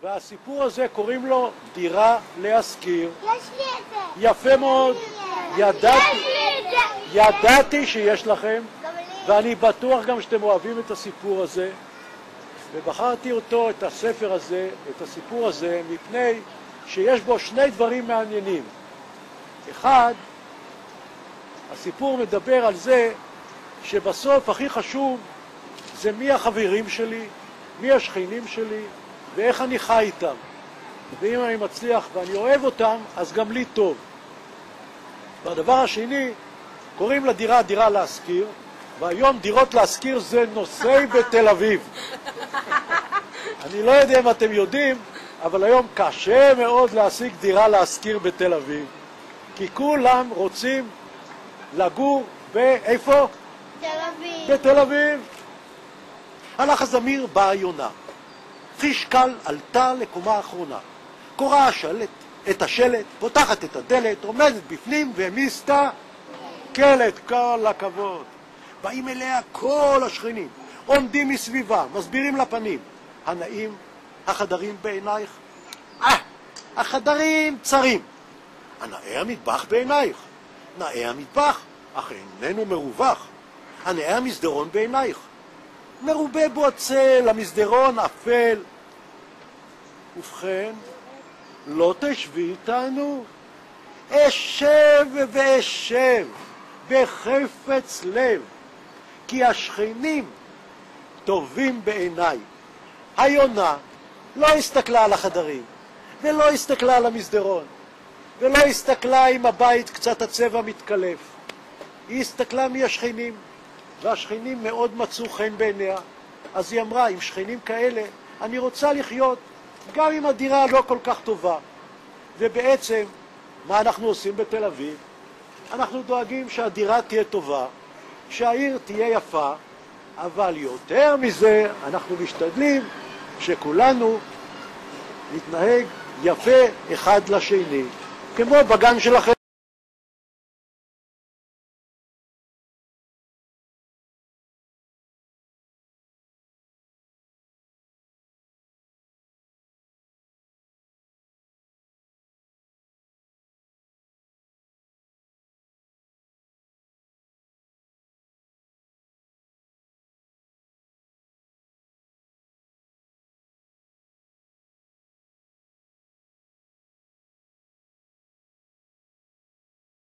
והסיפור הזה קוראים לו דירה להשכיר. יש לי את זה. יפה מאוד. ידעתי שיש לכם, ואני בטוח גם שאתם אוהבים את הסיפור הזה, ובחרתי אותו, את הספר הזה, את הסיפור הזה, מפני שיש בו שני דברים מעניינים. אחד, הסיפור מדבר על זה שבסוף הכי חשוב זה מי החברים שלי, מי השכנים שלי, ואיך אני חי איתם. ואם אני מצליח ואני אוהב אותם, אז גם לי טוב. והדבר השני, קוראים לדירה דירה להשכיר, והיום דירות להשכיר זה נושא בתל אביב. אני לא יודע אם אתם יודעים, אבל היום קשה מאוד להשיג דירה להשכיר בתל אביב, כי כולם רוצים לגור באיפה? תל אביב. בתל אביב. הלך הזמיר, באה יונה. חישקל עלתה לקומה האחרונה. קוראה את השלט, פותחת את הדלת, עומדת בפנים ומסתה קלט, כל הכבוד. באים אליה כל השכנים, עומדים מסביבה, מסבירים לפנים. הנאים, החדרים בעינייך? החדרים צרים. הנאה המטבח בעינייך? נאה המטבח, אך איננו מרווח. הנאה המסדרון בעינייך? מרובה בו הצל, המסדרון אפל. ובכן, לא תשבי איתנו? אשב ואשב בחפץ לב, כי השכנים טובים בעיניי. היונה לא הסתכלה על החדרים, ולא הסתכלה על המסדרון, ולא הסתכלה אם הבית קצת הצבע מתקלף. היא הסתכלה מי השכנים, והשכנים מאוד מצאו חן בעיניה. אז היא אמרה, עם שכנים כאלה אני רוצה לחיות, גם אם הדירה לא כל כך טובה. ובעצם, מה אנחנו עושים בתל אביב? אנחנו דואגים שהדירה תהיה טובה, שהעיר תהיה יפה, אבל יותר מזה אנחנו משתדלים שכולנו נתנהג יפה אחד לשני, כמו בגן שלכם.